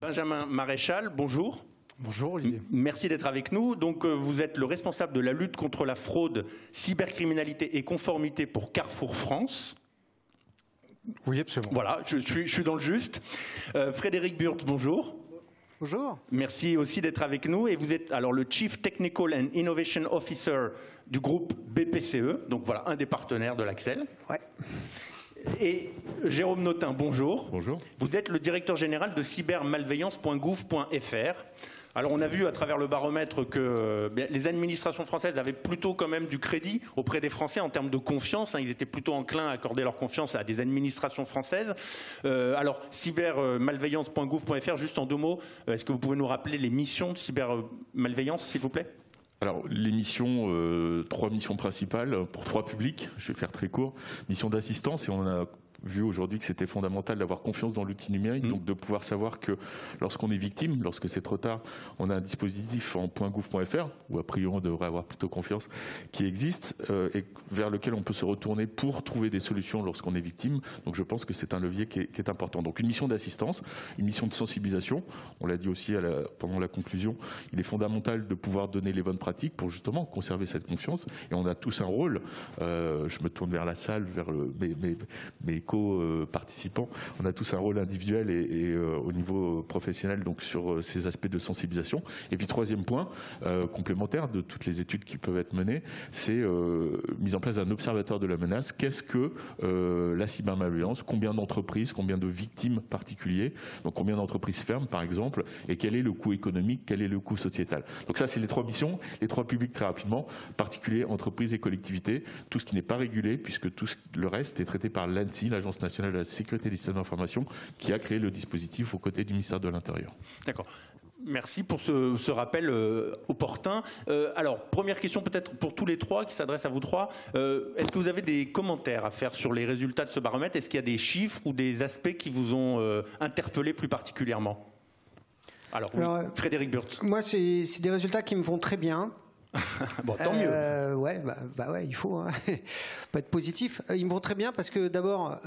Benjamin Maréchal, bonjour. Bonjour Olivier. Merci d'être avec nous. Donc, vous êtes le responsable de la lutte contre la fraude, cybercriminalité et conformité pour Carrefour France. Oui, absolument. Voilà, je suis dans le juste. Frédéric Burtz, bonjour. Bonjour. Merci aussi d'être avec nous. Et vous êtes alors le Chief Technical and Innovation Officer du groupe BPCE, donc voilà, un des partenaires de l'Axel. Ouais. Et Jérôme Notin, bonjour. Bonjour. Vous êtes le directeur général de cybermalveillance.gouv.fr. Alors on a vu à travers le baromètre que les administrations françaises avaient plutôt quand même du crédit auprès des Français en termes de confiance. Ils étaient plutôt enclins à accorder leur confiance à des administrations françaises. Alors cybermalveillance.gouv.fr, juste en 2 mots, est-ce que vous pouvez nous rappeler les missions de cybermalveillance, s'il vous plaît ? Alors, les missions, 3 missions principales pour 3 publics, je vais faire très court. Mission d'assistance, et on a vu aujourd'hui que c'était fondamental d'avoir confiance dans l'outil numérique, donc de pouvoir savoir que lorsqu'on est victime, lorsque c'est trop tard, on a un dispositif en .gouv.fr, où a priori on devrait avoir plutôt confiance, qui existe, et vers lequel on peut se retourner pour trouver des solutions lorsqu'on est victime. Donc je pense que c'est un levier qui est important. Donc une mission d'assistance, une mission de sensibilisation, on l'a dit aussi pendant la conclusion, il est fondamental de pouvoir donner les bonnes pratiques pour justement conserver cette confiance, et on a tous un rôle, je me tourne vers la salle, vers mes co-participants, on a tous un rôle individuel et au niveau professionnel donc sur ces aspects de sensibilisation. Et puis 3e point, complémentaire de toutes les études qui peuvent être menées, c'est mise en place d'un observatoire de la menace. Qu'est-ce que la cybermalveillance? Combien d'entreprises, combien de victimes particuliers, donc combien d'entreprises ferment par exemple, et quel est le coût économique, quel est le coût sociétal. Donc ça c'est les 3 missions, les 3 publics très rapidement, particuliers, entreprises et collectivités, tout ce qui n'est pas régulé puisque tout le reste est traité par l'ANSSI, l'Agence nationale de la sécurité des systèmes d'information, qui a créé le dispositif aux côtés du ministère de l'Intérieur. D'accord. Merci pour ce rappel opportun. Alors, première question peut-être pour tous les 3, qui s'adresse à vous 3. Est-ce que vous avez des commentaires à faire sur les résultats de ce baromètre? Est-ce qu'il y a des chiffres ou des aspects qui vous ont interpellé plus particulièrement? Alors Frédéric Burtz. Moi, c'est des résultats qui me vont très bien. Bon, tant mieux. Ouais, ouais, il faut pas être positif. Ils me vont très bien parce que d'abord,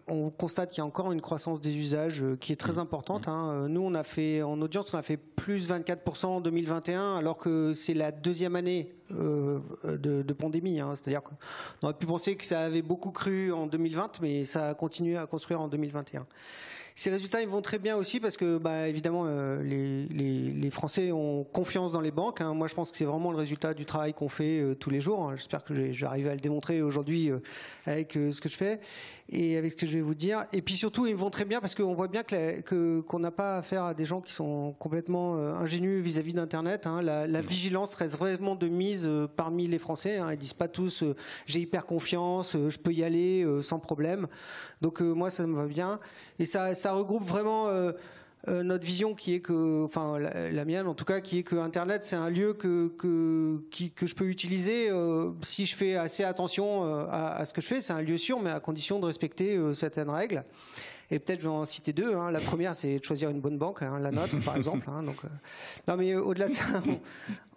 on constate qu'il y a encore une croissance des usages qui est très importante. Nous, on a fait en audience, on a fait plus 24% en 2021, alors que c'est la 2e année de pandémie. C'est-à-dire qu'on aurait pu penser que ça avait beaucoup cru en 2020, mais ça a continué à construire en 2021. Ces résultats, ils vont très bien aussi parce que, évidemment, les Français ont confiance dans les banques. Moi, je pense que c'est vraiment le résultat du travail qu'on fait tous les jours. J'espère que je vais arriver à le démontrer aujourd'hui avec ce que je fais et avec ce que je vais vous dire. Et puis surtout, ils vont très bien parce qu'on voit bien qu'on n'a pas affaire à des gens qui sont complètement ingénus vis-à-vis d'Internet. La vigilance reste vraiment de mise parmi les Français. Ils disent pas tous j'ai hyper confiance, je peux y aller sans problème. Donc moi, ça me va bien. Et ça regroupe vraiment notre vision qui est que, enfin la mienne en tout cas, qui est que Internet c'est un lieu que je peux utiliser si je fais assez attention à ce que je fais. C'est un lieu sûr, mais à condition de respecter certaines règles. Et peut-être je vais en citer 2. La première, c'est de choisir une bonne banque, la nôtre par exemple. Donc, non, mais au-delà de ça,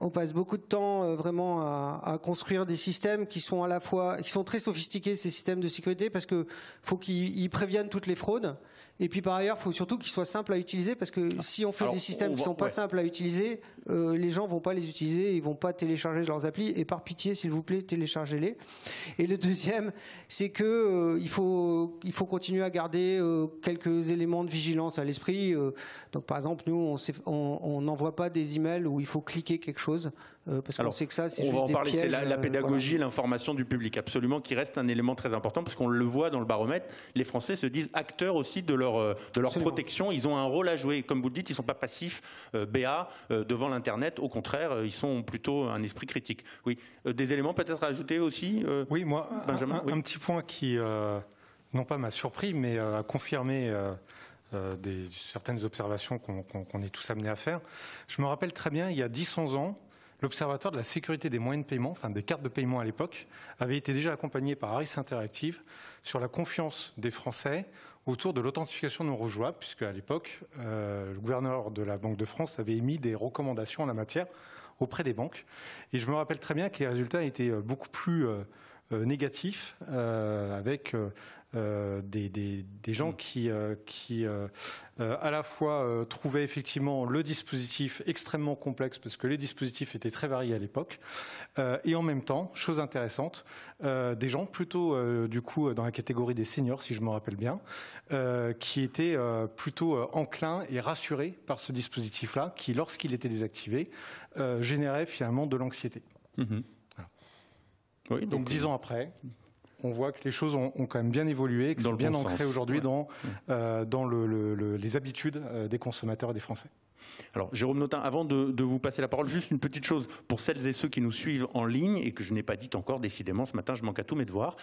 on passe beaucoup de temps vraiment à construire des systèmes qui sont à la fois, qui sont très sophistiqués, ces systèmes de sécurité, parce que faut qu'ils préviennent toutes les fraudes. Et puis par ailleurs, il faut surtout qu'ils soient simples à utiliser, parce que si on fait des systèmes qui sont pas simples à utiliser, les gens vont pas les utiliser, ils vont pas télécharger leurs applis. Et par pitié, s'il vous plaît, téléchargez-les. Et le deuxième, c'est que il faut continuer à garder quelques éléments de vigilance à l'esprit. Donc par exemple, nous, on n'envoie pas des emails où il faut cliquer quelque chose, parce qu'on sait que ça, c'est juste des pièges. C'est la pédagogie, l'information du public, absolument, qui reste un élément très important, parce qu'on le voit dans le baromètre, les Français se disent acteurs aussi de leur protection. Ils ont un rôle à jouer. Comme vous le dites, ils ne sont pas passifs, BA, devant l'Internet. Au contraire, ils sont plutôt un esprit critique. Oui. Des éléments peut-être à ajouter aussi, Oui, moi, Benjamin, un petit point qui, non pas m'a surpris, mais a confirmé certaines observations qu'on est tous amenés à faire. Je me rappelle très bien, il y a 10-11 ans, l'Observatoire de la sécurité des moyens de paiement, enfin des cartes de paiement à l'époque, avait été déjà accompagné par Harris Interactive sur la confiance des Français autour de l'authentification non rejouable, puisque à l'époque, le gouverneur de la Banque de France avait émis des recommandations en la matière auprès des banques. Et je me rappelle très bien que les résultats étaient beaucoup plus négatifs, avec des gens qui à la fois trouvaient effectivement le dispositif extrêmement complexe parce que les dispositifs étaient très variés à l'époque, et en même temps, chose intéressante, des gens plutôt du coup dans la catégorie des seniors, si je me rappelle bien, qui étaient plutôt enclins et rassurés par ce dispositif-là, qui lorsqu'il était désactivé, générait finalement de l'anxiété. Voilà. Oui, donc 10 ans après, on voit que les choses ont quand même bien évolué, et que c'est bien ancré aujourd'hui dans les habitudes des consommateurs et des Français. Alors, Jérôme Notin, avant de vous passer la parole, juste une petite chose pour celles et ceux qui nous suivent en ligne et que je n'ai pas dit encore, décidément, ce matin, je manque à tous mes devoirs.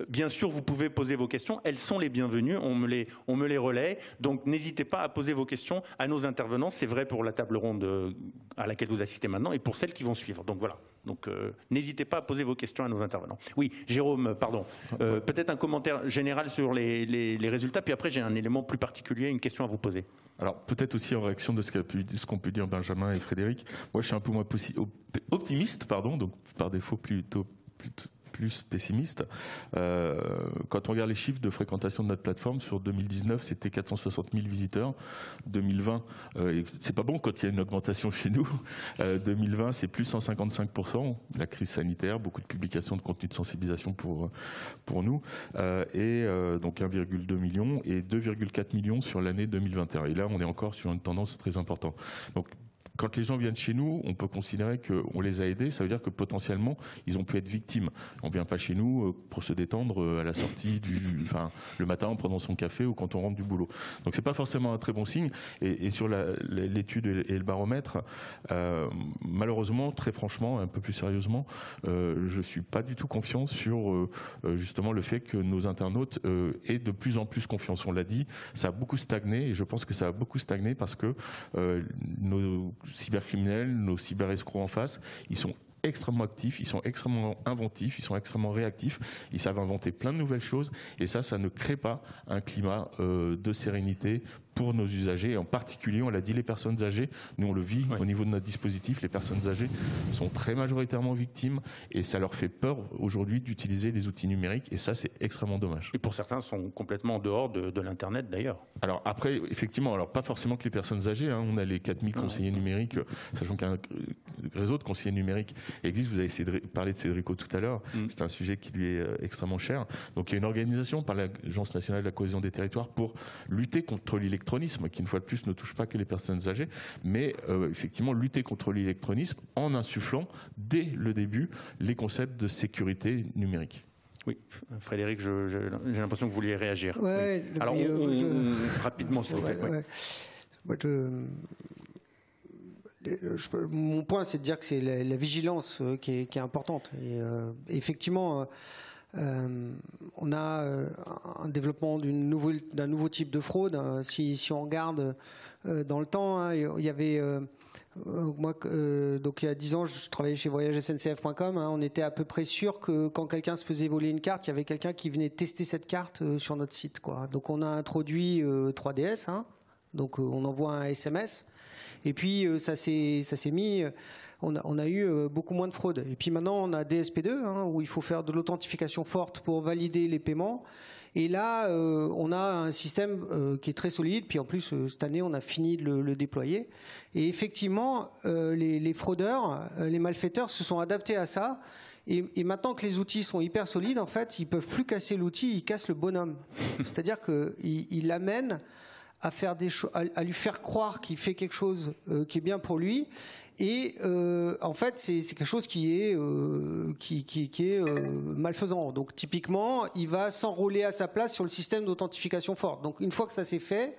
Bien sûr, vous pouvez poser vos questions, elles sont les bienvenues, on me les relaie, donc n'hésitez pas à poser vos questions à nos intervenants, c'est vrai pour la table ronde à laquelle vous assistez maintenant et pour celles qui vont suivre. Donc voilà, donc n'hésitez pas à poser vos questions à nos intervenants. Oui, Jérôme, pardon, peut-être un commentaire général sur les résultats, puis après j'ai un élément plus particulier, une question à vous poser. Alors peut-être aussi en réaction de ce qu'ont pu dire Benjamin et Frédéric, moi je suis un peu moins optimiste, donc par défaut plutôt plus pessimiste. Quand on regarde les chiffres de fréquentation de notre plateforme, sur 2019, c'était 460 000 visiteurs. 2020, c'est pas bon quand il y a une augmentation chez nous. 2020, c'est plus 155%. La crise sanitaire, beaucoup de publications de contenu de sensibilisation pour nous. Donc 1,2 million et 2,4 millions sur l'année 2021. Et là, on est encore sur une tendance très importante. Donc, quand les gens viennent chez nous, on peut considérer qu'on les a aidés. Ça veut dire que potentiellement, ils ont pu être victimes. On ne vient pas chez nous pour se détendre à la sortie le matin en prenant son café ou quand on rentre du boulot. Donc c'est pas forcément un très bon signe. Et sur l'étude et le baromètre, malheureusement, très franchement, un peu plus sérieusement, je suis pas du tout confiant sur justement le fait que nos internautes aient de plus en plus confiance. On l'a dit, ça a beaucoup stagné et je pense que ça a beaucoup stagné parce que nos cybercriminels, nos cyberescrocs en face, ils sont extrêmement actifs, ils sont extrêmement inventifs, ils sont extrêmement réactifs, ils savent inventer plein de nouvelles choses et ça ne crée pas un climat de sérénité pour nos usagers, et en particulier, on l'a dit, les personnes âgées, nous on le vit au niveau de notre dispositif, les personnes âgées sont très majoritairement victimes et ça leur fait peur aujourd'hui d'utiliser les outils numériques et ça c'est extrêmement dommage. Et pour certains sont complètement en dehors de l'Internet d'ailleurs. Alors après, effectivement, alors pas forcément que les personnes âgées, on a les 4000 conseillers numériques, sachant qu'un réseau de conseillers numériques existe, vous avez parlé de Cédrico tout à l'heure, c'est un sujet qui lui est extrêmement cher. Donc il y a une organisation par l'Agence nationale de la cohésion des territoires pour lutter contre l'électronisme, qui une fois de plus ne touche pas que les personnes âgées, mais effectivement lutter contre l'électronisme en insufflant dès le début les concepts de sécurité numérique. Oui, Frédéric, j'ai l'impression que vous vouliez réagir. Ouais, oui. Alors, rapidement, s'il vous plaît. Mon point, c'est de dire que c'est la vigilance qui est importante. Et, effectivement, on a un développement d'un nouveau type de fraude. Si on regarde dans le temps, il y avait... moi, donc il y a 10 ans, je travaillais chez voyagesncf.com. On était à peu près sûr que quand quelqu'un se faisait voler une carte, il y avait quelqu'un qui venait tester cette carte sur notre site, quoi. Donc on a introduit 3DS. Donc on envoie un SMS. Et puis ça s'est mis. On a eu beaucoup moins de fraude. Et puis maintenant on a DSP2, où il faut faire de l'authentification forte pour valider les paiements. Et là, on a un système qui est très solide. Puis en plus, cette année, on a fini de le déployer. Et effectivement, les fraudeurs, les malfaiteurs se sont adaptés à ça. Et maintenant que les outils sont hyper solides, en fait, ils peuvent plus casser l'outil, ils cassent le bonhomme. C'est-à-dire qu'ils l'amènent à faire à lui faire croire qu'il fait quelque chose qui est bien pour lui. Et en fait, c'est quelque chose qui est malfaisant. Donc typiquement, il va s'enrôler à sa place sur le système d'authentification forte. Donc une fois que ça s'est fait,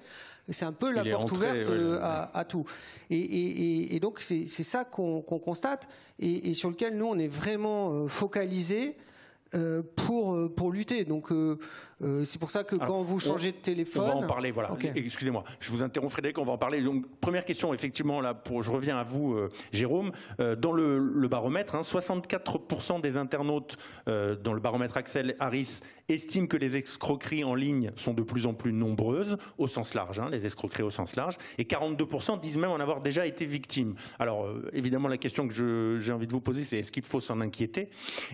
c'est un peu la porte ouverte à tout. Et donc c'est ça qu'on constate et sur lequel nous on est vraiment focalisés pour lutter. Donc c'est pour ça que quand vous changez de téléphone... On va en parler, voilà. Okay. Excusez-moi, je vous interromps Frédéric, on va en parler. Donc première question, effectivement, là, je reviens à vous, Jérôme. Dans le baromètre, 64% des internautes dans le baromètre Axel Harris estiment que les escroqueries en ligne sont de plus en plus nombreuses, au sens large, les escroqueries au sens large, et 42% disent même en avoir déjà été victimes. Alors, évidemment, la question que j'ai envie de vous poser, c'est est-ce qu'il faut s'en inquiéter ?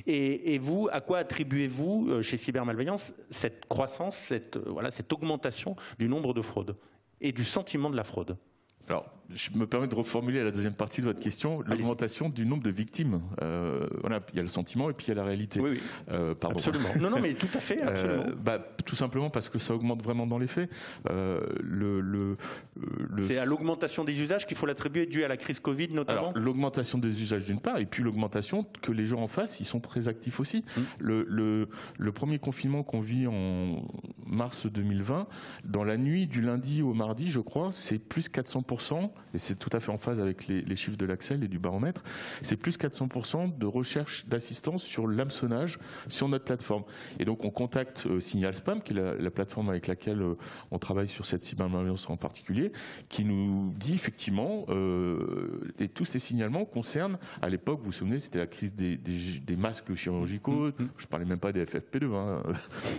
Et vous, à quoi attribuez-vous, chez Cybermalveillance, cette cette croissance, cette augmentation du nombre de fraudes et du sentiment de la fraude? Alors, je me permets de reformuler la deuxième partie de votre question, l'augmentation du nombre de victimes. Voilà, il y a le sentiment et puis il y a la réalité. Oui, pardon. Absolument. Non, mais tout à fait, absolument. Tout simplement parce que ça augmente vraiment dans les faits. C'est à l'augmentation des usages qu'il faut l'attribuer, dû à la crise Covid notamment. Alors, l'augmentation des usages d'une part, et puis l'augmentation que les gens en face, ils sont très actifs aussi. Le premier confinement qu'on vit en mars 2020, dans la nuit du lundi au mardi, je crois, c'est plus 400%. Et c'est tout à fait en phase avec les chiffres de l'Axel et du baromètre, c'est plus 400% de recherche d'assistance sur l'hameçonnage sur notre plateforme. Et donc on contacte Signal Spam, qui est la plateforme avec laquelle on travaille sur cette cybermalveillance en particulier, qui nous dit effectivement, et tous ces signalements concernent, à l'époque, vous vous souvenez, c'était la crise des masques chirurgicaux, je parlais même pas des FFP2, hein,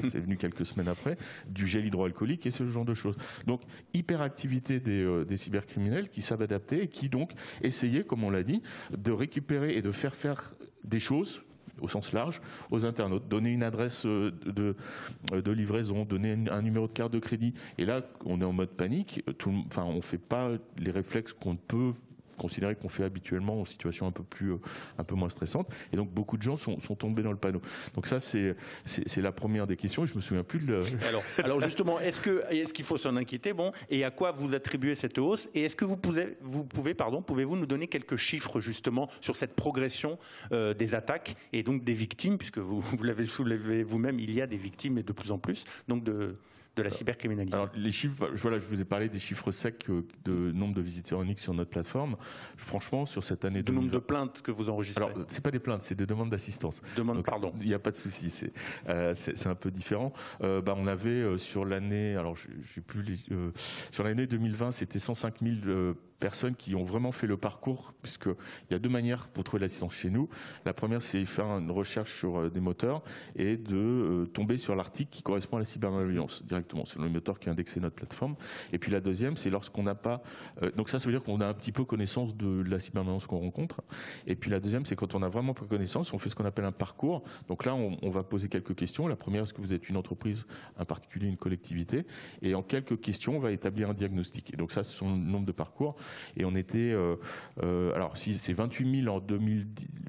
c'est venu quelques semaines après, du gel hydroalcoolique et ce genre de choses. Donc hyperactivité des cybercriminels qui savent adapter et qui donc essayaient, comme on l'a dit, de récupérer et de faire des choses au sens large aux internautes, donner une adresse de livraison, donner un numéro de carte de crédit. Et là, on est en mode panique. On ne fait pas les réflexes qu'on peut considérer qu'on fait habituellement en situation un peu moins stressante. Et donc beaucoup de gens sont tombés dans le panneau. Donc ça c'est la première des questions. Et je me souviens plus de. Alors justement, est-ce qu'il faut s'en inquiéter, et à quoi vous attribuez cette hausse? Et est-ce que pouvez-vous nous donner quelques chiffres justement sur cette progression des attaques et donc des victimes, puisque vous l'avez soulevé vous-même, il y a des victimes et de plus en plus, donc de la cybercriminalité. Alors les chiffres, je vous ai parlé des chiffres secs de nombre de visiteurs uniques sur notre plateforme. Franchement, sur cette année, de nombre de plaintes que vous enregistrez. Alors c'est pas des plaintes, c'est des demandes d'assistance. Pardon. Il n'y a pas de souci, c'est un peu différent. On avait sur l'année, alors j'ai plus sur l'année 2020, c'était 105 000 personnes qui ont vraiment fait le parcours, puisqu'il y a deux manières pour trouver l'assistance chez nous. La première, c'est faire une recherche sur des moteurs et de tomber sur l'article qui correspond à la cybermalveillance directement sur le moteur qui a indexé notre plateforme. Et puis la deuxième, c'est lorsqu'on n'a pas. Donc ça veut dire qu'on a un petit peu connaissance de la cybermalveillance qu'on rencontre. Et puis la deuxième, c'est quand on n'a vraiment pas connaissance, on fait ce qu'on appelle un parcours. Donc là, on va poser quelques questions. La première, est-ce que vous êtes une entreprise, un particulier, une collectivité? Et en quelques questions, on va établir un diagnostic. Et donc ça, ce sont le nombre de parcours. Et on était, alors si c'est 28 000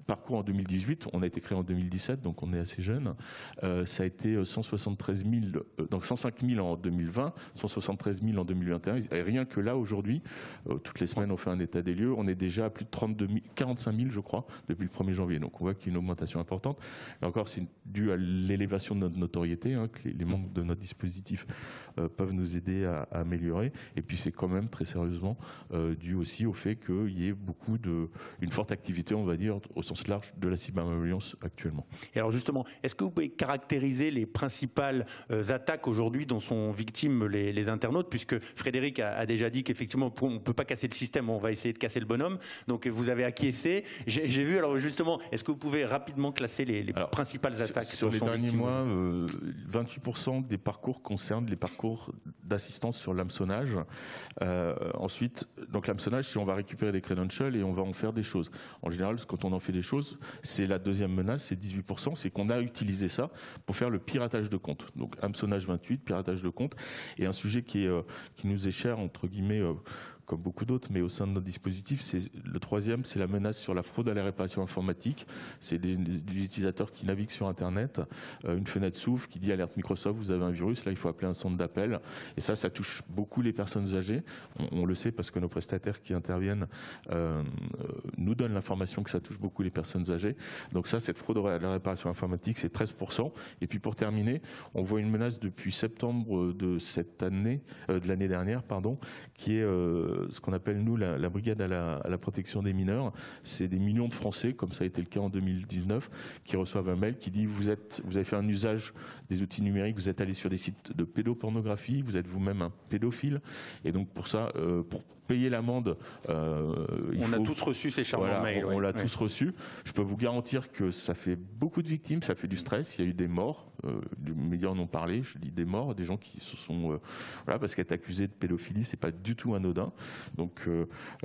parcours en 2018, on a été créé en 2017, donc on est assez jeune. Ça a été 173 000, donc 105 000 en 2020, 173 000 en 2021. Et rien que là aujourd'hui, toutes les semaines on fait un état des lieux, on est déjà à plus de 45 000 je crois depuis le 1er janvier. Donc on voit qu'il y a une augmentation importante. Et encore, c'est dû à l'élévation de notre notoriété, que les membres de notre dispositif peuvent nous aider à améliorer. Et puis c'est quand même très sérieusement dû aussi au fait qu'il y ait une forte activité, on va dire, au sens large de la cybermalveillance actuellement. Et alors justement, est-ce que vous pouvez caractériser les principales attaques aujourd'hui dont sont victimes les internautes, puisque Frédéric a déjà dit qu'effectivement on ne peut pas casser le système, on va essayer de casser le bonhomme, donc vous avez acquiescé. J'ai vu, alors justement, est-ce que vous pouvez rapidement classer les principales attaques sur les derniers mois, 28% des parcours concernent les parcours d'assistance sur l'hameçonnage. Ensuite, donc l'hameçonnage, si on va récupérer des credentials et on va en faire des choses. En général, quand on en fait des choses, c'est la deuxième menace, c'est 18%, c'est qu'on a utilisé ça pour faire le piratage de compte. Donc hameçonnage 28, piratage de compte, et un sujet qui nous est cher, entre guillemets, comme beaucoup d'autres, mais au sein de notre dispositif, c'est le troisième, c'est la menace sur la fraude à la réparation informatique. C'est des utilisateurs qui naviguent sur Internet, une fenêtre s'ouvre qui dit alerte Microsoft, vous avez un virus, là il faut appeler un centre d'appel. Et ça touche beaucoup les personnes âgées. On le sait parce que nos prestataires qui interviennent nous donnent l'information que ça touche beaucoup les personnes âgées. Donc ça, cette fraude à la réparation informatique, c'est 13%. Et puis pour terminer, on voit une menace depuis septembre de cette année, de l'année dernière, qui est ce qu'on appelle nous la brigade à la protection des mineurs. C'est des millions de Français, comme ça a été le cas en 2019, qui reçoivent un mail qui dit vous avez fait un usage des outils numériques, vous êtes allé sur des sites de pédopornographie, vous êtes vous-même un pédophile, et donc pour ça, payer l'amende. On a tous reçu ces charmants mails. On l'a tous reçu. Je peux vous garantir que ça fait beaucoup de victimes, ça fait du stress. Il y a eu des morts. Les médias en ont parlé. Je dis des morts, des gens qui se sont parce qu'être accusé de pédophilie, c'est pas du tout anodin. Donc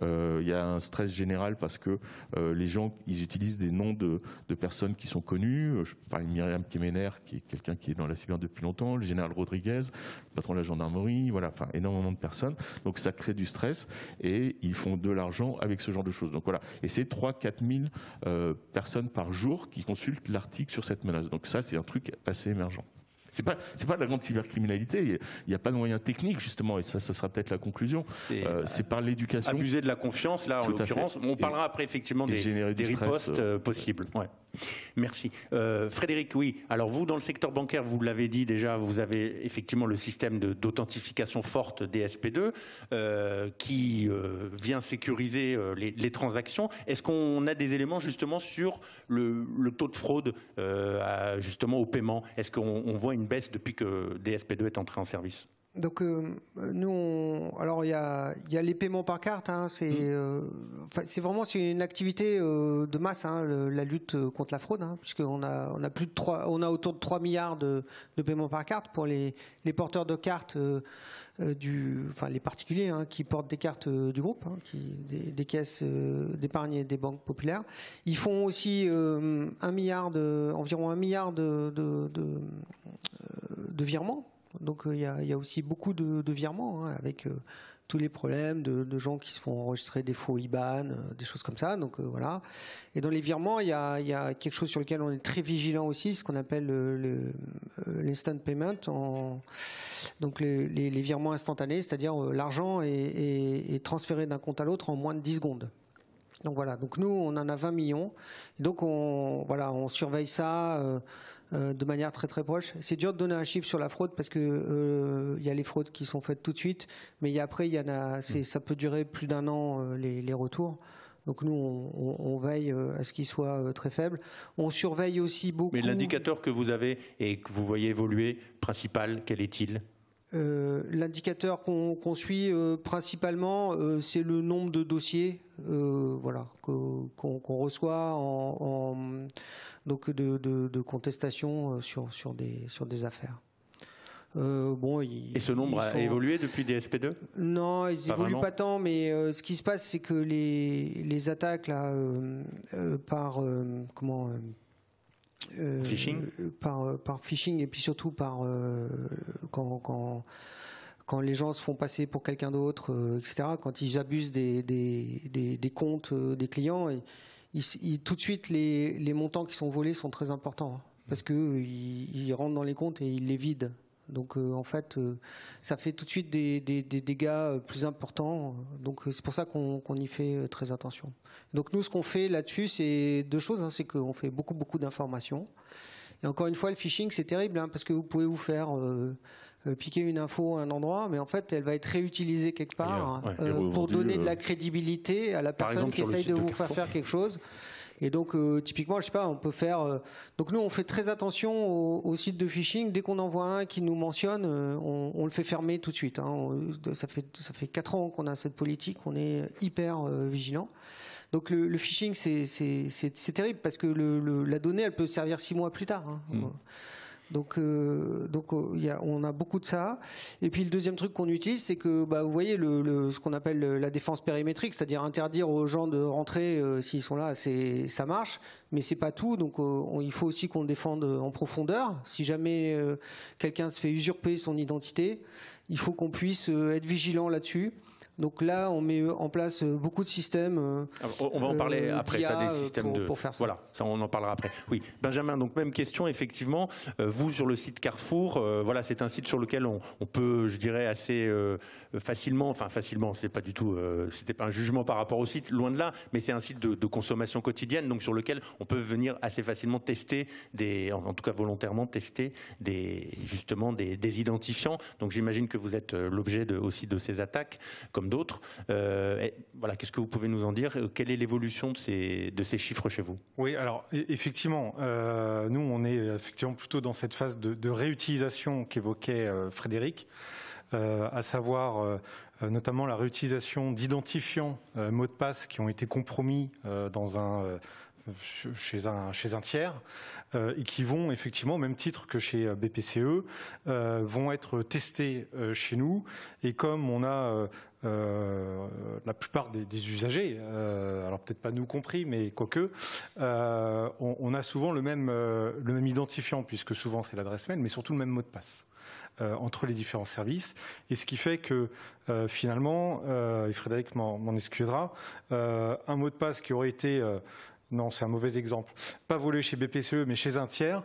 il y a un stress général parce que les gens ils utilisent des noms de personnes qui sont connues. Je parle de Myriam Kemener, qui est quelqu'un qui est dans la cyber depuis longtemps, le général Rodriguez, le patron de la gendarmerie, voilà, enfin énormément de personnes. Donc ça crée du stress et ils font de l'argent avec ce genre de choses. Donc voilà, et c'est 3-4 000 personnes par jour qui consultent l'article sur cette menace. Donc ça, c'est un truc assez émergent. C'est pas de la grande cybercriminalité. Il n'y a pas de moyens techniques justement, et ça sera peut-être la conclusion. C'est par l'éducation. Abuser de la confiance, là en l'occurrence. On parlera après effectivement des ripostes possibles. Ouais. Merci. Frédéric, oui. Alors vous, dans le secteur bancaire, vous l'avez dit déjà, vous avez effectivement le système d'authentification forte DSP2 qui vient sécuriser les transactions. Est-ce qu'on a des éléments justement sur le taux de fraude justement au paiement? Est-ce qu'on voit une baisse depuis que DSP2 est entré en service? Donc alors il y a les paiements par carte, hein, c'est vraiment une activité de masse, hein, la lutte contre la fraude, hein, puisqu'on a autour de 3 milliards de paiements par carte pour les porteurs de cartes les particuliers, hein, qui portent des cartes du groupe, hein, des caisses d'épargne et des banques populaires. Ils font aussi environ 1 milliard de virements. Donc il y a aussi beaucoup de virements, hein, avec tous les problèmes de gens qui se font enregistrer des faux IBAN, des choses comme ça. Donc voilà. Et dans les virements, il y a quelque chose sur lequel on est très vigilant aussi, ce qu'on appelle l'instant payment, donc les virements instantanés, c'est-à-dire l'argent est transféré d'un compte à l'autre en moins de 10 secondes. Donc voilà. Donc nous, on en a 20 millions. Et donc on surveille ça. De manière très très proche. C'est dur de donner un chiffre sur la fraude parce que y a les fraudes qui sont faites tout de suite, mais après ça peut durer plus d'1 an les retours. Donc nous on veille à ce qu'ils soient très faibles. On surveille aussi beaucoup. Mais l'indicateur que vous avez et que vous voyez évoluer principal, quel est-il? L'indicateur qu'on suit principalement, c'est le nombre de dossiers, qu'on reçoit donc de contestation sur des affaires. Et ce nombre a évolué depuis DSP2 ? Non, ils n'évoluent pas tant, mais ce qui se passe, c'est que les attaques là, phishing, par phishing, et puis surtout par quand les gens se font passer pour quelqu'un d'autre, etc. Quand ils abusent des comptes des clients, tout de suite les montants qui sont volés sont très importants, hein, parce que ils rentrent dans les comptes et ils les vident. Donc en fait, ça fait tout de suite des dégâts plus importants. Donc c'est pour ça qu'on y fait très attention. Donc nous, ce qu'on fait là-dessus, c'est 2 choses. Hein, c'est qu'on fait beaucoup d'informations. Et encore une fois, le phishing, c'est terrible, hein, parce que vous pouvez vous faire piquer une info à un endroit, mais en fait, elle va être réutilisée quelque part pour donner de la crédibilité à la personne qui essaye de vous faire faire quelque chose. Et donc, typiquement, je sais pas, on peut faire. Donc, nous, on fait très attention aux sites de phishing. Dès qu'on en voit un qui nous mentionne, on le fait fermer tout de suite. Hein. Ça fait 4 ans qu'on a cette politique. On est hyper vigilant. Donc, le phishing, c'est terrible parce que la donnée, elle peut servir 6 mois plus tard. Hein. Donc on a beaucoup de ça. Et puis le deuxième truc qu'on utilise, c'est que vous voyez ce qu'on appelle la défense périmétrique, c'est-à-dire interdire aux gens de rentrer s'ils sont là, ça marche, mais c'est pas tout. Donc il faut aussi qu'on le défende en profondeur. Si jamais quelqu'un se fait usurper son identité, il faut qu'on puisse être vigilant là-dessus. Donc là, on met en place beaucoup de systèmes. On va en parler après, ça, des systèmes pour faire ça. Voilà, ça, on en parlera après. Oui, Benjamin, donc même question, effectivement. Vous, sur le site Carrefour, voilà, c'est un site sur lequel on peut, je dirais, assez facilement, c'est pas du tout, c'était pas un jugement par rapport au site, loin de là, mais c'est un site de consommation quotidienne, donc sur lequel on peut venir assez facilement tester, en tout cas volontairement tester des identifiants. Donc j'imagine que vous êtes l'objet aussi de ces attaques, comme d'autres. Voilà, qu'est-ce que vous pouvez nous en dire? Quelle est l'évolution de ces chiffres chez vous? Oui, alors effectivement, nous on est effectivement plutôt dans cette phase de réutilisation qu'évoquait Frédéric, à savoir notamment la réutilisation d'identifiants mots de passe qui ont été compromis chez un tiers et qui vont effectivement, au même titre que chez BPCE, vont être testés chez nous. Et comme on a la plupart des usagers, alors peut-être pas nous compris, mais quoique, on a souvent le même identifiant, puisque souvent c'est l'adresse mail, mais surtout le même mot de passe entre les différents services. Et ce qui fait que finalement, et Frédéric m'en excusera, un mot de passe qui aurait été non, c'est un mauvais exemple, pas volé chez BPCE mais chez un tiers,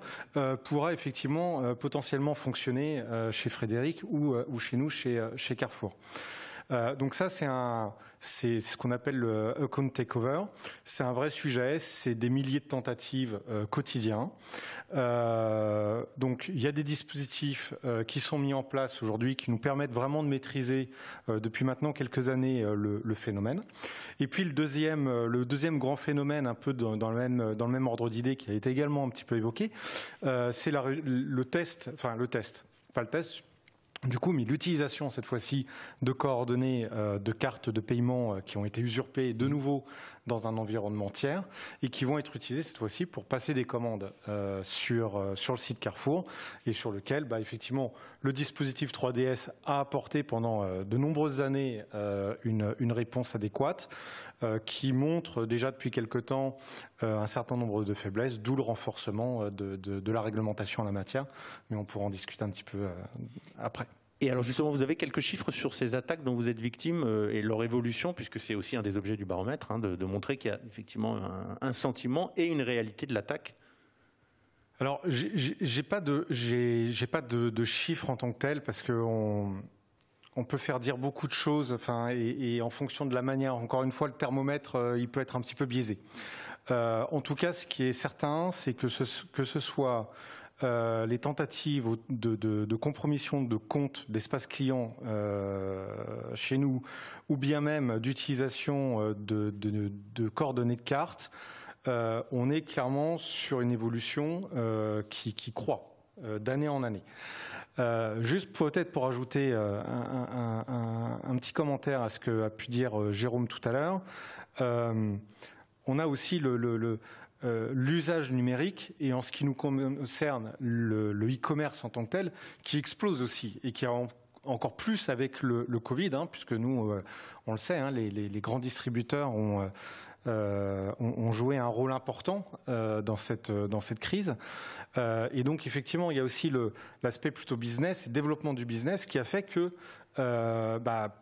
pourra effectivement potentiellement fonctionner chez Frédéric ou chez nous, chez Carrefour. Donc ça, c'est ce qu'on appelle le account takeover. C'est un vrai sujet, c'est des milliers de tentatives quotidiens. Donc il y a des dispositifs qui sont mis en place aujourd'hui qui nous permettent vraiment de maîtriser depuis maintenant quelques années le phénomène. Et puis le deuxième grand phénomène, un peu dans le même ordre d'idée qui a été également un petit peu évoqué, c'est le test, pas le test, du coup, mais l'utilisation cette fois-ci de coordonnées de cartes de paiement qui ont été usurpées de nouveau dans un environnement tiers et qui vont être utilisées cette fois-ci pour passer des commandes sur le site Carrefour et sur lequel, effectivement, le dispositif 3DS a apporté pendant de nombreuses années une réponse adéquate qui montre déjà depuis quelque temps un certain nombre de faiblesses, d'où le renforcement de la réglementation en la matière. Mais on pourra en discuter un petit peu après. Et alors justement, vous avez quelques chiffres sur ces attaques dont vous êtes victime et leur évolution, puisque c'est aussi un des objets du baromètre, de montrer qu'il y a effectivement un sentiment et une réalité de l'attaque. Alors, j'ai pas de chiffres en tant que tel, parce que on peut faire dire beaucoup de choses, et en fonction de la manière, encore une fois, le thermomètre, il peut être un petit peu biaisé. En tout cas, ce qui est certain, c'est que ce soit les tentatives de compromission de comptes d'espace client chez nous, ou bien même d'utilisation de coordonnées de cartes, on est clairement sur une évolution qui croît d'année en année. Juste peut-être pour ajouter un petit commentaire à ce qu'a pu dire Jérôme tout à l'heure, on a aussi l'usage numérique et en ce qui nous concerne le e-commerce en tant que tel qui explose aussi et qui a encore plus avec le Covid, puisque nous, on le sait, les grands distributeurs ont joué un rôle important dans cette crise. Et donc effectivement, il y a aussi l'aspect plutôt business et développement du business qui a fait que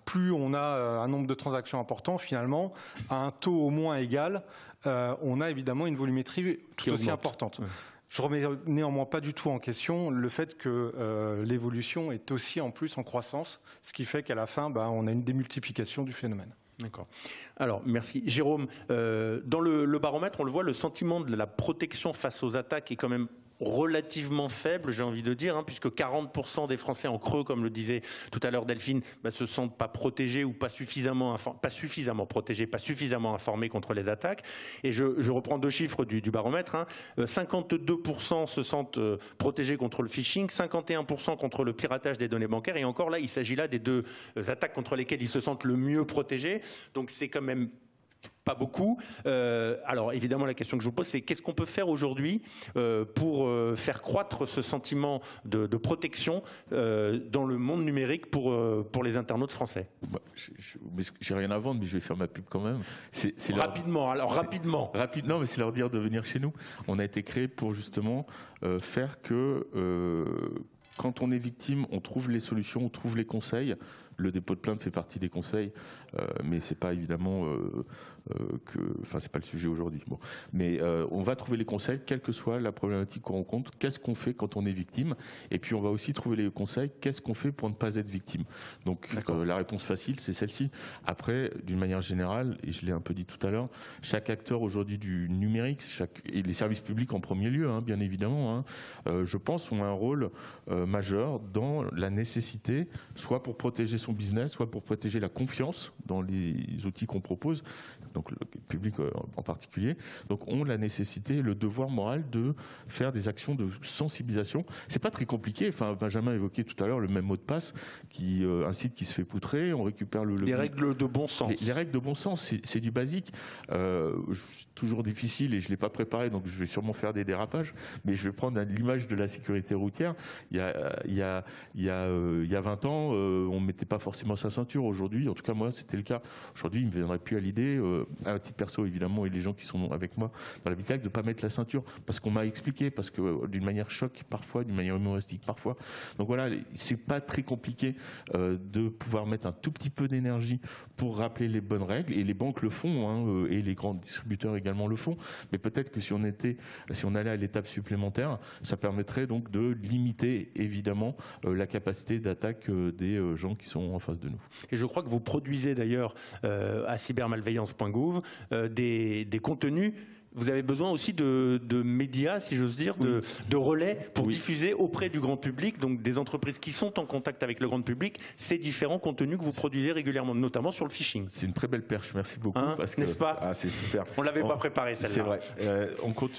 plus on a un nombre de transactions important, finalement, à un taux au moins égal, on a évidemment une volumétrie tout aussi importante. Ouais. Je remets néanmoins pas du tout en question le fait que l'évolution est aussi en plus en croissance, ce qui fait qu'à la fin, on a une démultiplication du phénomène. D'accord. Alors, merci. Jérôme, dans le baromètre, on le voit, le sentiment de la protection face aux attaques est quand même relativement faible, j'ai envie de dire, puisque 40% des Français en creux, comme le disait tout à l'heure Delphine, se sentent pas protégés ou pas suffisamment protégés, pas suffisamment informés contre les attaques. Et je reprends deux chiffres du baromètre. 52% se sentent protégés contre le phishing, 51% contre le piratage des données bancaires. Et encore là, il s'agit là des deux attaques contre lesquelles ils se sentent le mieux protégés. Donc c'est quand même pas beaucoup. Alors évidemment, la question que je vous pose, c'est qu'est-ce qu'on peut faire aujourd'hui pour faire croître ce sentiment de protection dans le monde numérique pour les internautes français? J'ai rien à vendre, mais je vais faire ma pub quand même. Rapidement. Non, mais c'est leur dire de venir chez nous. On a été créé pour justement faire que quand on est victime, on trouve les solutions, on trouve les conseils. Le dépôt de plainte fait partie des conseils, mais c'est pas évidemment c'est pas le sujet aujourd'hui. Bon, mais on va trouver les conseils, quelle que soit la problématique qu'on rencontre. Qu'est-ce qu'on fait quand on est victime? Et puis on va aussi trouver les conseils. Qu'est-ce qu'on fait pour ne pas être victime? Donc la réponse facile, c'est celle-ci. Après, d'une manière générale, et je l'ai un peu dit tout à l'heure, chaque acteur aujourd'hui du numérique, et les services publics en premier lieu, bien évidemment, je pense, ont un rôle majeur dans la nécessité, soit pour protéger son business, soit pour protéger la confiance dans les outils qu'on propose, donc le public en particulier, donc ont la nécessité, le devoir moral de faire des actions de sensibilisation. C'est pas très compliqué. Enfin, Benjamin évoquait tout à l'heure le même mot de passe, un site qui se fait poutrer, on récupère le des règles de bon sens. Les règles de bon sens, c'est du basique. Toujours difficile et je l'ai pas préparé, donc je vais sûrement faire des dérapages. Mais je vais prendre l'image de la sécurité routière. Il y a 20 ans, on mettait pas forcément sa ceinture. Aujourd'hui, en tout cas moi, c'était le cas. Aujourd'hui, il me viendrait plus à l'idée, à titre perso évidemment, et les gens qui sont avec moi dans l'habitacle, de pas mettre la ceinture parce qu'on m'a expliqué, parce que d'une manière choc parfois, d'une manière humoristique parfois. Donc voilà, c'est pas très compliqué de pouvoir mettre un tout petit peu d'énergie pour rappeler les bonnes règles, et les banques le font, hein, et les grands distributeurs également le font. Mais peut-être que si on allait à l'étape supplémentaire, ça permettrait donc de limiter évidemment la capacité d'attaque des gens qui sont en face de nous. Et je crois que vous produisez d'ailleurs à cybermalveillance.gouv des contenus. Vous avez besoin aussi de médias, si j'ose dire, de relais pour diffuser auprès du grand public, donc des entreprises qui sont en contact avec le grand public, ces différents contenus que vous produisez régulièrement, notamment sur le phishing. C'est une très belle perche, merci beaucoup. N'est-ce pas ? Ah, c'est super. On ne l'avait pas préparé, celle-là. C'est vrai.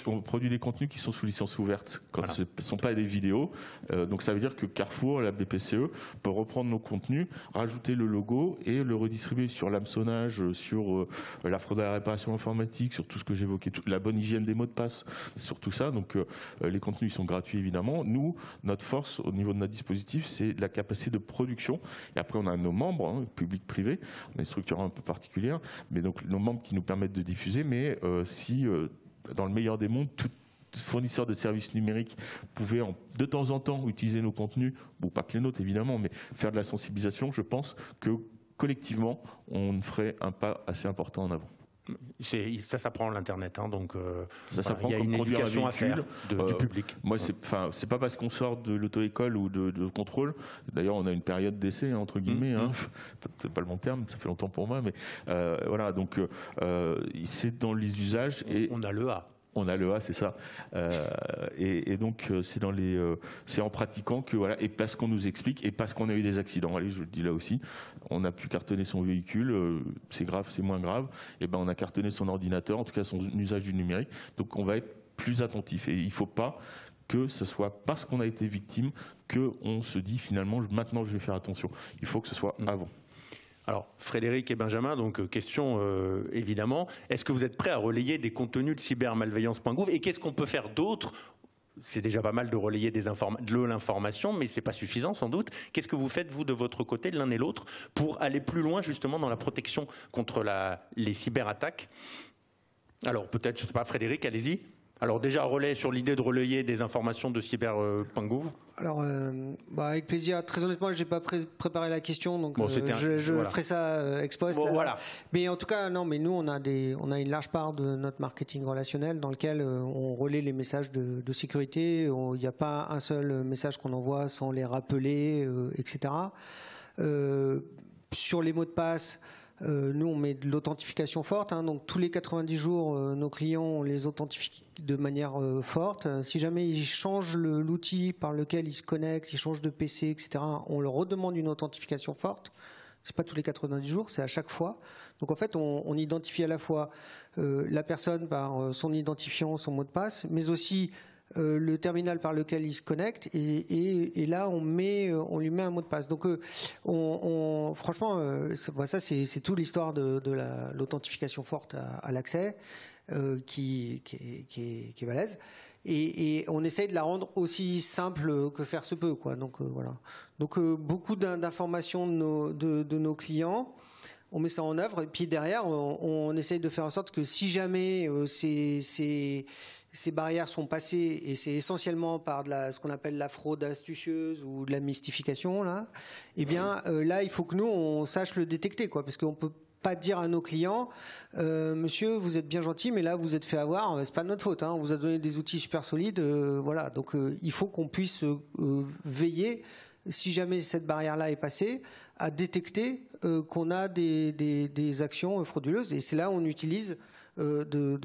On produit des contenus qui sont sous licence ouverte, quand ce ne sont pas des vidéos. Donc ça veut dire que Carrefour, la BPCE, peut reprendre nos contenus, rajouter le logo et le redistribuer sur l'hameçonnage, sur la fraude à la réparation informatique, sur tout ce que j'évoquais, la bonne hygiène des mots de passe, sur tout ça. Donc les contenus sont gratuits évidemment. Nous, notre force au niveau de notre dispositif, c'est la capacité de production. Et après, on a nos membres, public-privé, on a une structure un peu particulière, mais donc nos membres qui nous permettent de diffuser. Mais si, dans le meilleur des mondes, tout fournisseur de services numériques pouvait de temps en temps utiliser nos contenus, bon, pas que les nôtres évidemment, mais faire de la sensibilisation, je pense que collectivement, on ferait un pas assez important en avant. Ça s'apprend l'Internet, donc ça s'apprend, il y a une éducation à faire du public. Moi, c'est pas parce qu'on sort de l'auto-école ou de contrôle. D'ailleurs, on a une période d'essai entre guillemets. C'est pas le bon terme, ça fait longtemps pour moi, mais voilà. Donc, c'est dans les usages et on a le A. On a le A, c'est ça. Et donc, c'est en pratiquant que, voilà, et parce qu'on nous explique, et parce qu'on a eu des accidents, allez, je le dis là aussi, on a pu cartonner son véhicule, c'est grave, c'est moins grave, et ben on a cartonné son ordinateur, en tout cas son usage du numérique, donc on va être plus attentif. Et il ne faut pas que ce soit parce qu'on a été victime qu'on se dit finalement, maintenant je vais faire attention. Il faut que ce soit avant. Alors, Frédéric et Benjamin, donc question évidemment, est-ce que vous êtes prêts à relayer des contenus de cybermalveillance.gouv et qu'est-ce qu'on peut faire d'autre ? C'est déjà pas mal de relayer de l'information, mais c'est pas suffisant sans doute. Qu'est-ce que vous faites, vous, de votre côté, l'un et l'autre, pour aller plus loin justement dans la protection contre les cyberattaques ? Alors peut-être, je sais pas, Frédéric, allez-y. Alors déjà, relais sur l'idée de relayer des informations de cyber.gouv. Alors, avec plaisir. Très honnêtement, je n'ai pas préparé la question, donc je voilà. ferai ça ex post. Voilà. Mais en tout cas, non. Mais nous, on a une large part de notre marketing relationnel dans lequel on relaie les messages de sécurité. Il n'y a pas un seul message qu'on envoie sans les rappeler, etc. Sur les mots de passe. Nous, on met de l'authentification forte, donc tous les 90 jours, nos clients, on les authentifie de manière forte. Si jamais ils changent l'outil par lequel ils se connectent, ils changent de PC, etc., on leur redemande une authentification forte. C'est pas tous les 90 jours, c'est à chaque fois. Donc en fait, on identifie à la fois la personne par son identifiant, son mot de passe, mais aussi le terminal par lequel il se connecte et là on lui met un mot de passe. Donc franchement ça c'est toute l'histoire de l'authentification forte à l'accès qui est balèze et on essaye de la rendre aussi simple que faire se peut, quoi. Donc voilà. Donc beaucoup d'informations de nos clients. On met ça en œuvre et puis derrière on essaye de faire en sorte que si jamais ces barrières sont passées, et c'est essentiellement par ce qu'on appelle la fraude astucieuse ou de la mystification, là, eh bien, là, il faut que nous, on sache le détecter, quoi, parce qu'on peut pas dire à nos clients, monsieur, vous êtes bien gentil, mais là, vous êtes fait avoir, c'est pas de notre faute, on vous a donné des outils super solides, voilà. Donc, il faut qu'on puisse veiller, si jamais cette barrière-là est passée, à détecter qu'on a des actions frauduleuses, et c'est là où on utilise de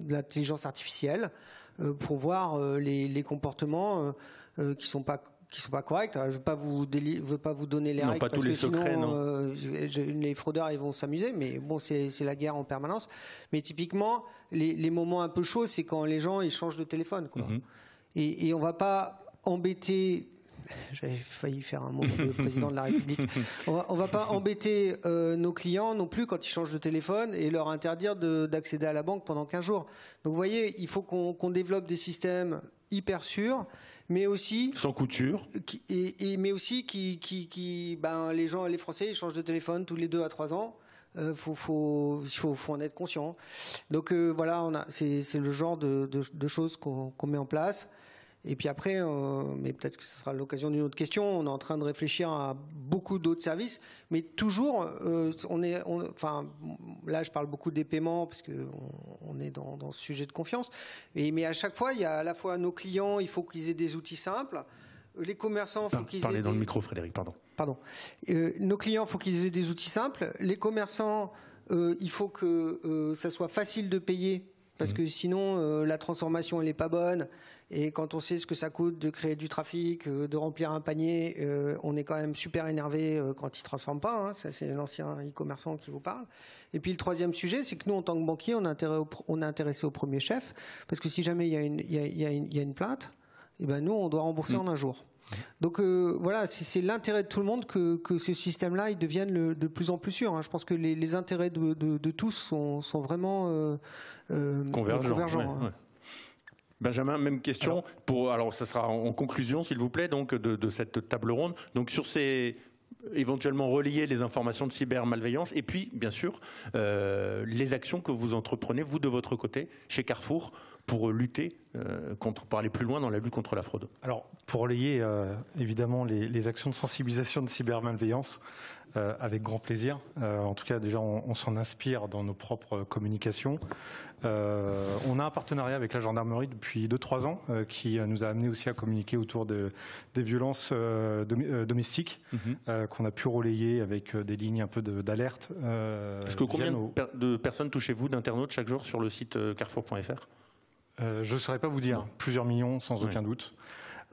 l'intelligence artificielle pour voir les comportements qui sont pas sont pas correctes. Je veux pas vous donner les non, règles pas parce tous les que sinon secrets, les fraudeurs ils vont s'amuser. Mais bon, c'est la guerre en permanence. Mais typiquement, les moments un peu chauds, c'est quand les gens ils changent de téléphone, quoi. Et on va pas embêter. J'avais failli faire un mot de président de la République. On va pas embêter nos clients non plus quand ils changent de téléphone et leur interdire d'accéder à la banque pendant 15 jours. Donc vous voyez, il faut qu'on développe des systèmes hyper sûrs, mais aussi sans couture, mais aussi les gens, les Français, ils changent de téléphone tous les 2 à 3 ans. Faut en être conscient. Donc voilà, c'est le genre de choses qu'on met en place. Et puis après, mais peut-être que ce sera l'occasion d'une autre question, on est en train de réfléchir à beaucoup d'autres services, mais toujours, là je parle beaucoup des paiements, parce qu'on est dans ce sujet de confiance, mais à chaque fois, il y a à la fois nos clients, il faut qu'ils aient des outils simples, les commerçants, il faut qu'ils aient... Parlez dans le micro, Frédéric, pardon. Nos clients, il faut qu'ils aient des outils simples, les commerçants, il faut que ça soit facile de payer, parce que sinon, la transformation, elle n'est pas bonne. Et quand on sait ce que ça coûte de créer du trafic, de remplir un panier, on est quand même super énervé quand ils ne transforment pas. Hein. Ça, c'est l'ancien e-commerçant qui vous parle. Et puis le troisième sujet, c'est que nous, en tant que banquier, on est intéressé au premier chef. Parce que si jamais il y a une plainte, eh ben nous, on doit rembourser en un jour. Donc voilà, c'est l'intérêt de tout le monde que ce système-là il devienne de plus en plus sûr. Hein. Je pense que les intérêts de tous sont vraiment convergents. Ouais. Benjamin, même question. Alors, ça sera en conclusion, s'il vous plaît, donc de cette table ronde. Donc, sur ces éventuellement relier les informations de cybermalveillance et puis, bien sûr, les actions que vous entreprenez, vous, de votre côté, chez Carrefour, pour lutter, pour aller plus loin dans la lutte contre la fraude. Alors, pour relayer, évidemment, les actions de sensibilisation de cybermalveillance, avec grand plaisir. En tout cas, déjà, on s'en inspire dans nos propres communications. On a un partenariat avec la gendarmerie depuis 2-3 ans qui nous a amené aussi à communiquer autour des violences domestiques qu'on a pu relayer avec des lignes un peu d'alerte. Parce que combien de personnes touchez-vous d'internautes chaque jour sur le site carrefour.fr ? Je ne saurais pas vous dire. Plusieurs millions, sans aucun doute.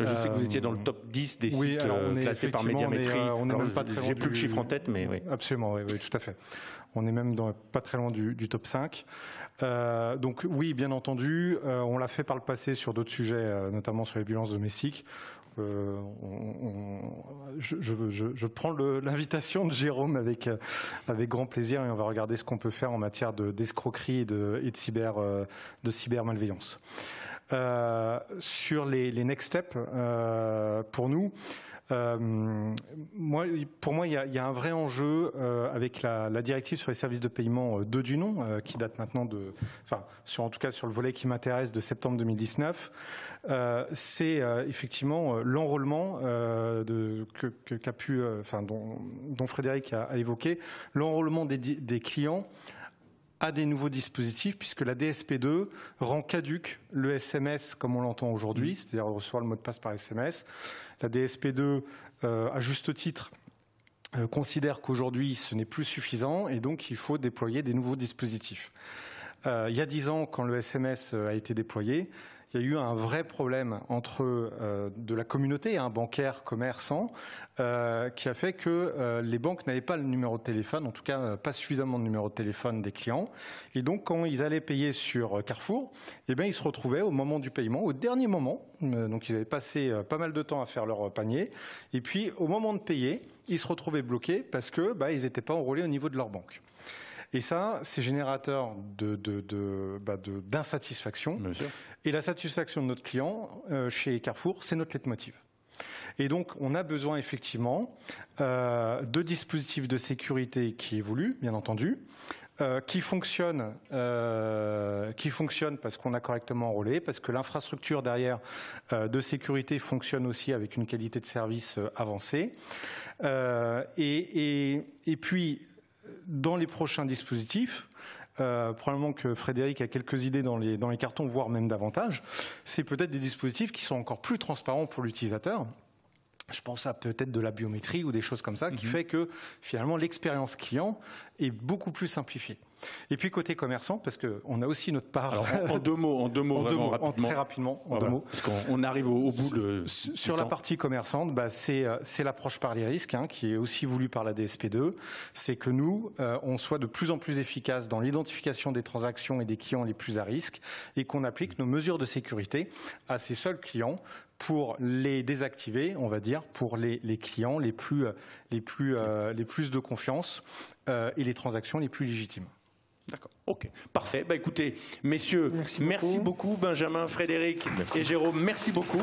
Je sais que vous étiez dans le top 10 des sites classés par Médiamétrie. J'ai plus le chiffre en tête, mais oui. Absolument, oui, tout à fait. On est même pas très loin du top 5. Donc oui, bien entendu, on l'a fait par le passé sur d'autres sujets, notamment sur les violences domestiques. Je prends l'invitation de Jérôme avec grand plaisir et on va regarder ce qu'on peut faire en matière d'escroquerie et de cybermalveillance. Sur les next steps, pour nous, pour moi, il y a un vrai enjeu avec la directive sur les services de paiement 2 du nom, qui date maintenant en tout cas sur le volet qui m'intéresse, de septembre 2019. C'est effectivement l'enrôlement dont Frédéric a évoqué, l'enrôlement des clients à des nouveaux dispositifs, puisque la DSP2 rend caduque le SMS comme on l'entend aujourd'hui, c'est-à-dire recevoir le mot de passe par SMS. La DSP2, à juste titre, considère qu'aujourd'hui ce n'est plus suffisant et donc il faut déployer des nouveaux dispositifs. Il y a 10 ans, quand le SMS a été déployé, il y a eu un vrai problème entre de la communauté, bancaire, commerçant, qui a fait que les banques n'avaient pas le numéro de téléphone, en tout cas pas suffisamment de numéro de téléphone des clients. Et donc quand ils allaient payer sur Carrefour, ils se retrouvaient au moment du paiement, au dernier moment, donc ils avaient passé pas mal de temps à faire leur panier, et puis au moment de payer, ils se retrouvaient bloqués parce que ils n'étaient pas enrôlés au niveau de leur banque. Et ça, c'est générateur d'insatisfaction. Et la satisfaction de notre client chez Carrefour, c'est notre leitmotiv. Et donc, on a besoin effectivement de dispositifs de sécurité qui évoluent, bien entendu, qui fonctionnent parce qu'on a correctement enrôlé, parce que l'infrastructure derrière de sécurité fonctionne aussi avec une qualité de service avancée. Et puis, dans les prochains dispositifs, probablement que Frédéric a quelques idées dans les cartons, voire même davantage, c'est peut-être des dispositifs qui sont encore plus transparents pour l'utilisateur Je pense à peut-être de la biométrie ou des choses comme ça, qui fait que finalement l'expérience client est beaucoup plus simplifiée. Et puis côté commerçant, parce qu'on a aussi notre part. Alors, en deux mots, très rapidement, en 2 mots. Parce qu'on arrive au bout de. Sur la partie commerçante, c'est l'approche par les risques, qui est aussi voulue par la DSP2. C'est que nous, on soit de plus en plus efficace dans l'identification des transactions et des clients les plus à risque, et qu'on applique nos mesures de sécurité à ces seuls clients pour les désactiver, on va dire, pour les clients les plus de confiance et les transactions les plus légitimes. D'accord, ok, parfait. Écoutez, messieurs, merci beaucoup. Benjamin, Frédéric et Jérôme, merci beaucoup.